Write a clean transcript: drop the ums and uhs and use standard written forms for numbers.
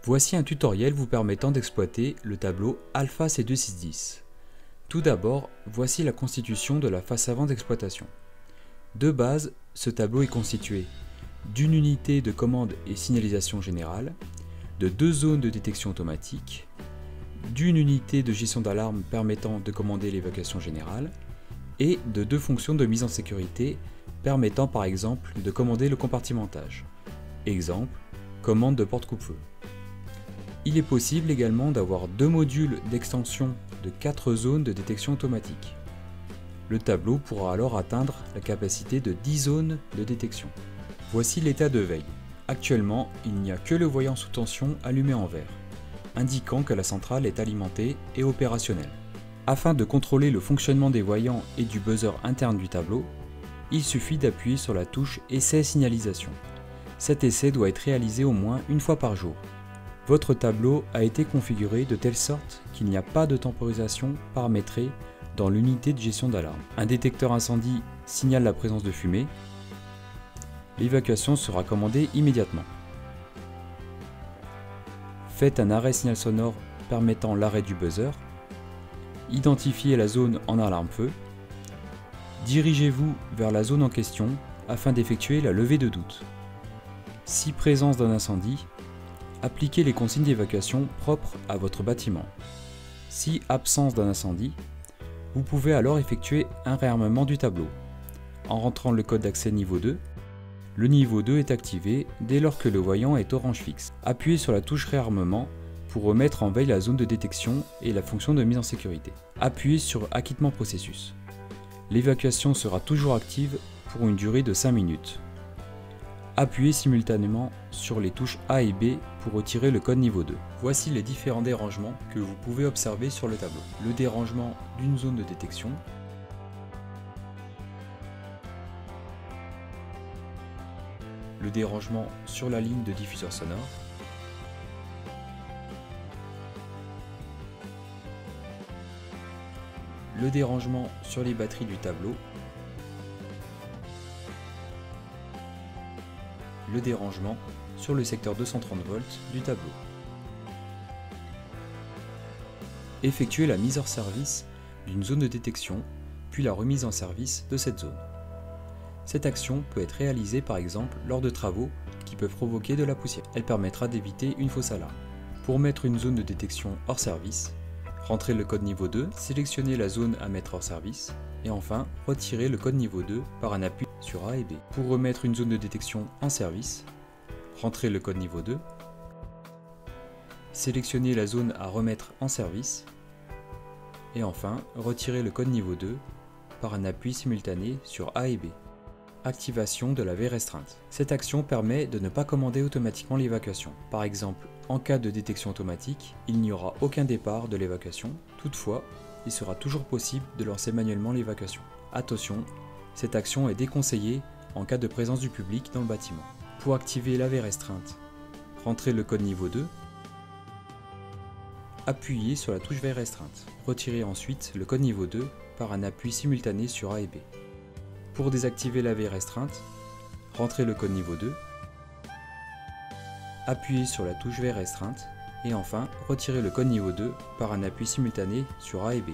Voici un tutoriel vous permettant d'exploiter le tableau Alpha C260. Tout d'abord, voici la constitution de la face avant d'exploitation. De base, ce tableau est constitué d'une unité de commande et signalisation générale, de deux zones de détection automatique, d'une unité de gestion d'alarme permettant de commander l'évacuation générale, et de deux fonctions de mise en sécurité permettant par exemple de commander le compartimentage. Exemple, commande de porte coupe-feu. Il est possible également d'avoir deux modules d'extension de 4 zones de détection automatique. Le tableau pourra alors atteindre la capacité de 10 zones de détection. Voici l'état de veille. Actuellement, il n'y a que le voyant sous tension allumé en vert, indiquant que la centrale est alimentée et opérationnelle. Afin de contrôler le fonctionnement des voyants et du buzzer interne du tableau, il suffit d'appuyer sur la touche Essai signalisation. Cet essai doit être réalisé au moins une fois par jour. Votre tableau a été configuré de telle sorte qu'il n'y a pas de temporisation paramétrée dans l'unité de gestion d'alarme. Un détecteur incendie signale la présence de fumée. L'évacuation sera commandée immédiatement. Faites un arrêt signal sonore permettant l'arrêt du buzzer. Identifiez la zone en alarme-feu. Dirigez-vous vers la zone en question afin d'effectuer la levée de doute. Si présence d'un incendie, appliquez les consignes d'évacuation propres à votre bâtiment. Si absence d'un incendie, vous pouvez alors effectuer un réarmement du tableau. En rentrant le code d'accès niveau 2, le niveau 2 est activé dès lors que le voyant est orange fixe. Appuyez sur la touche réarmement pour remettre en veille la zone de détection et la fonction de mise en sécurité. Appuyez sur acquittement processus. L'évacuation sera toujours active pour une durée de 5 minutes. Appuyez simultanément sur les touches A et B pour retirer le code niveau 2. Voici les différents dérangements que vous pouvez observer sur le tableau. Le dérangement d'une zone de détection, le dérangement sur la ligne de diffuseur sonore, le dérangement sur les batteries du tableau, le dérangement sur le secteur 230 volts du tableau. Effectuez la mise hors service d'une zone de détection, puis la remise en service de cette zone. Cette action peut être réalisée par exemple lors de travaux qui peuvent provoquer de la poussière. Elle permettra d'éviter une fausse alarme. Pour mettre une zone de détection hors service, rentrez le code niveau 2, sélectionnez la zone à mettre hors service, et enfin, retirez le code niveau 2 par un appui sur A et B. Pour remettre une zone de détection en service, rentrez le code niveau 2, sélectionnez la zone à remettre en service, et enfin, retirez le code niveau 2 par un appui simultané sur A et B. Activation de la veille restreinte. Cette action permet de ne pas commander automatiquement l'évacuation. Par exemple, en cas de détection automatique, il n'y aura aucun départ de l'évacuation. Toutefois, il sera toujours possible de lancer manuellement l'évacuation. Attention, cette action est déconseillée en cas de présence du public dans le bâtiment. Pour activer la veille restreinte, rentrez le code niveau 2, appuyez sur la touche veille restreinte. Retirez ensuite le code niveau 2 par un appui simultané sur A et B. Pour désactiver la veille restreinte, rentrez le code niveau 2, appuyez sur la touche veille restreinte et enfin retirez le code niveau 2 par un appui simultané sur A et B.